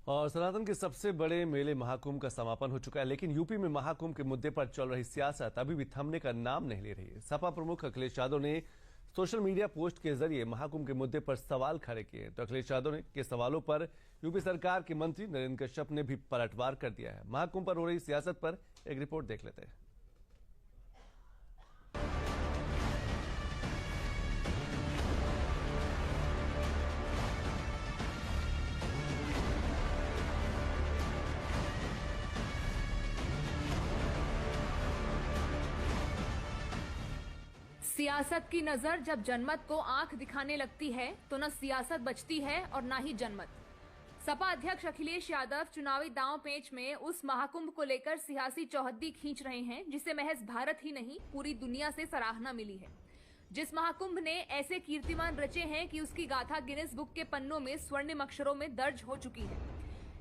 और सनातन के सबसे बड़े मेले महाकुंभ का समापन हो चुका है, लेकिन यूपी में महाकुंभ के मुद्दे पर चल रही सियासत अभी भी थमने का नाम नहीं ले रही है। सपा प्रमुख अखिलेश यादव ने सोशल मीडिया पोस्ट के जरिए महाकुंभ के मुद्दे पर सवाल खड़े किए, तो अखिलेश यादव के सवालों पर यूपी सरकार के मंत्री नरेंद्र कश्यप ने भी पलटवार कर दिया है। महाकुंभ पर हो रही सियासत पर एक रिपोर्ट देख लेते हैं। सियासत की नजर जब जनमत को आंख दिखाने लगती है तो न सियासत बचती है और न ही जनमत। सपा अध्यक्ष अखिलेश यादव चुनावी दांव पेच में उस महाकुंभ को लेकर सियासी चौहद्दी खींच रहे हैं जिसे महज भारत ही नहीं पूरी दुनिया से सराहना मिली है। जिस महाकुंभ ने ऐसे कीर्तिमान रचे हैं कि उसकी गाथा गिनीज बुक के पन्नों में स्वर्णिम अक्षरों में दर्ज हो चुकी है।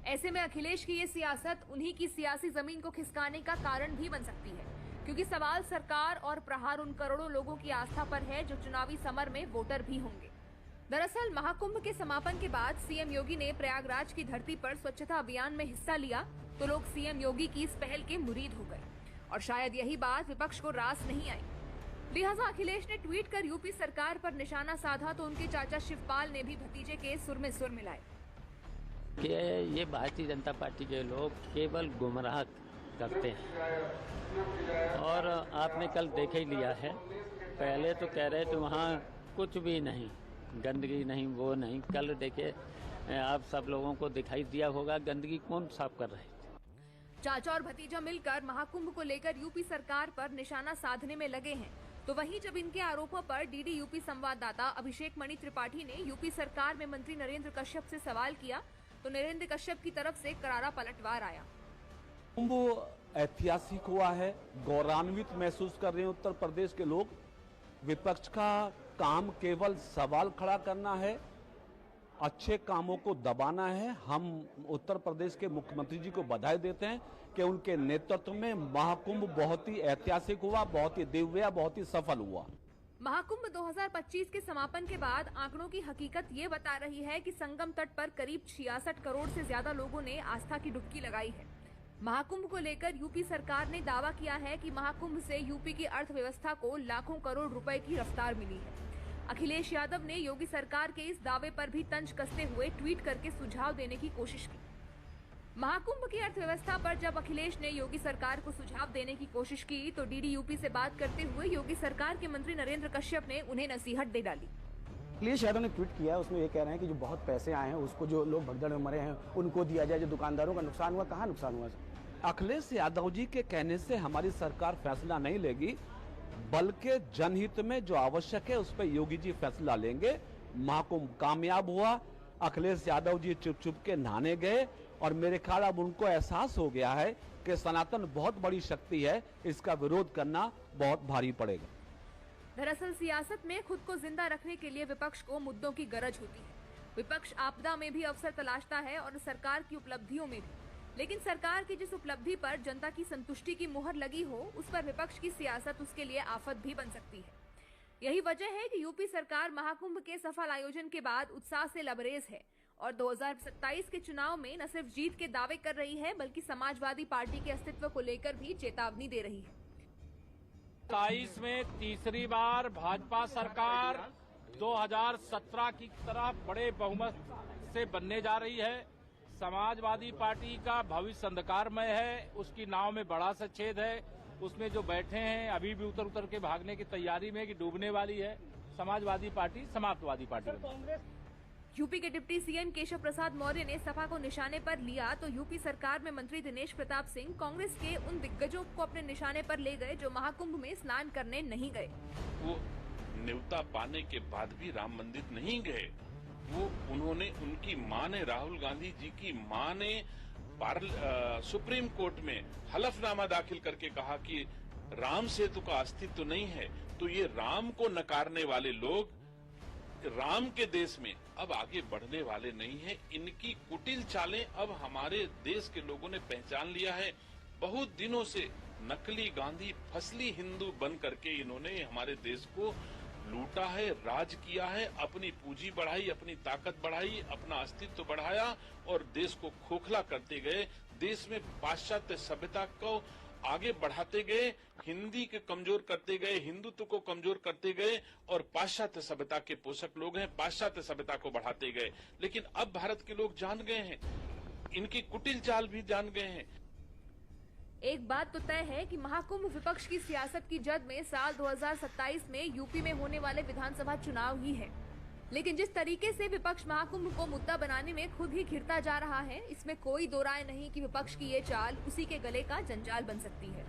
ऐसे में अखिलेश की ये सियासत उन्हीं की सियासी जमीन को खिसकाने का कारण भी बन सकती है, क्योंकि सवाल सरकार और प्रहार उन करोड़ों लोगों की आस्था पर है जो चुनावी समर में वोटर भी होंगे। दरअसल महाकुंभ के समापन के बाद सीएम योगी ने प्रयागराज की धरती पर स्वच्छता अभियान में हिस्सा लिया तो लोग सीएम योगी की इस पहल के मुरीद हो गए और शायद यही बात विपक्ष को रास नहीं आई। लिहाजा अखिलेश ने ट्वीट कर यूपी सरकार पर निशाना साधा तो उनके चाचा शिवपाल ने भी भतीजे के सुर में सुर मिलाए कि ये भारतीय जनता पार्टी के लोग केवल गुमराह करते हैं और आपने कल देख ही लिया है। पहले तो कह रहे थे वहाँ कुछ भी नहीं, गंदगी नहीं, वो नहीं। कल देखे आप सब लोगों को दिखाई दिया होगा गंदगी कौन साफ कर रहे थे। चाचा और भतीजा मिलकर महाकुंभ को लेकर यूपी सरकार पर निशाना साधने में लगे हैं, तो वहीं जब इनके आरोपों पर डीडी यूपी संवाददाता अभिषेक मणि त्रिपाठी ने यूपी सरकार में मंत्री नरेंद्र कश्यप से सवाल किया तो नरेंद्र कश्यप की तरफ से करारा पलटवार आया। कुंभ ऐतिहासिक हुआ है, गौरवान्वित महसूस कर रहे हैं उत्तर प्रदेश के लोग। विपक्ष का काम केवल सवाल खड़ा करना है, अच्छे कामों को दबाना है। हम उत्तर प्रदेश के मुख्यमंत्री जी को बधाई देते हैं कि उनके नेतृत्व में महाकुंभ बहुत ही ऐतिहासिक हुआ, बहुत ही दिव्य, बहुत ही सफल हुआ। महाकुंभ 2025 के समापन के बाद आंकड़ों की हकीकत ये बता रही है कि संगम तट पर करीब 66 करोड़ से ज्यादा लोगों ने आस्था की डुबकी लगाई है। महाकुंभ को लेकर यूपी सरकार ने दावा किया है कि महाकुंभ से यूपी की अर्थव्यवस्था को लाखों करोड़ रुपए की रफ्तार मिली है। अखिलेश यादव ने योगी सरकार के इस दावे पर भी तंज कसते हुए ट्वीट करके सुझाव देने की कोशिश की। महाकुंभ की अर्थव्यवस्था पर जब अखिलेश ने योगी सरकार को सुझाव देने की कोशिश की तो डीडी यूपी से बात करते हुए योगी सरकार के मंत्री नरेंद्र कश्यप ने उन्हें नसीहत दे डाली। अखिलेश यादव ने ट्वीट किया, उसमें ये कह रहे हैं कि जो बहुत पैसे आए हैं उसको जो लोग भगदड़ में मरे हैं उनको दिया जाए, जो दुकानदारों का नुकसान हुआ, कहाँ नुकसान हुआ? अखिलेश यादव जी के कहने से हमारी सरकार फैसला नहीं लेगी, बल्कि जनहित में जो आवश्यक है उस पर योगी जी फैसला लेंगे। महाकुंभ कामयाब हुआ, अखिलेश यादव जी चुप चुप के नहाने गए और मेरे ख्याल अब उनको एहसास हो गया है कि सनातन बहुत बड़ी शक्ति है, इसका विरोध करना बहुत भारी पड़ेगा। दरअसल सियासत में खुद को जिंदा रखने के लिए विपक्ष को मुद्दों की गरज होती है। विपक्ष आपदा में भी अवसर तलाशता है और सरकार की उपलब्धियों में भी, लेकिन सरकार की जिस उपलब्धि पर जनता की संतुष्टि की मुहर लगी हो उस पर विपक्ष की सियासत उसके लिए आफत भी बन सकती है। यही वजह है कि यूपी सरकार महाकुंभ के सफल आयोजन के बाद उत्साह से लबरेज है और 2027 के चुनाव में न सिर्फ जीत के दावे कर रही है बल्कि समाजवादी पार्टी के अस्तित्व को लेकर भी चेतावनी दे रही है। 27 में तीसरी बार भाजपा सरकार 2017 की तरह बड़े बहुमत से बनने जा रही है। समाजवादी पार्टी का भविष्य अंधकारमय है, उसकी नाव में बड़ा सा छेद है, उसमें जो बैठे हैं अभी भी उतर उतर के भागने की तैयारी में कि डूबने वाली है। Samajwadi party Samajwadi party. UP के डिप्टी सीएम केशव प्रसाद मौर्य ने सपा को निशाने पर लिया तो यूपी सरकार में मंत्री दिनेश प्रताप सिंह कांग्रेस के उन दिग्गजों को अपने निशाने पर ले गए जो महाकुंभ में स्नान करने नहीं गए। वो न्योता पाने के बाद भी राम मंदिर नहीं गए। वो उन्होंने, उनकी मां ने, राहुल गांधी जी की मां ने सुप्रीम कोर्ट में हलफनामा दाखिल करके कहा कि राम सेतु का अस्तित्व नहीं है। तो ये राम को नकारने वाले लोग राम के देश में अब आगे बढ़ने वाले नहीं है। इनकी कुटिल चालें अब हमारे देश के लोगों ने पहचान लिया है। बहुत दिनों से नकली गांधी, फसली हिंदू बन करके इन्होंने हमारे देश को लूटा है, राज किया है, अपनी पूंजी बढ़ाई, अपनी ताकत बढ़ाई, अपना अस्तित्व बढ़ाया और देश को खोखला करते गए। देश में पाश्चात्य सभ्यता को आगे बढ़ाते गए, हिंदी के कमजोर करते गए, हिंदुत्व को कमजोर करते गए और पाश्चात्य सभ्यता के पोषक लोग हैं, पाश्चात्य सभ्यता को बढ़ाते गए। लेकिन अब भारत के लोग जान गए हैं, इनकी कुटिल चाल भी जान गए हैं। एक बात तो तय है कि महाकुंभ विपक्ष की सियासत की जद में साल 2027 में यूपी में होने वाले विधानसभा चुनाव ही है। लेकिन जिस तरीके से विपक्ष महाकुंभ को मुद्दा बनाने में खुद ही घिरता जा रहा है, इसमें कोई दो राय नहीं कि विपक्ष की ये चाल उसी के गले का जंजाल बन सकती है।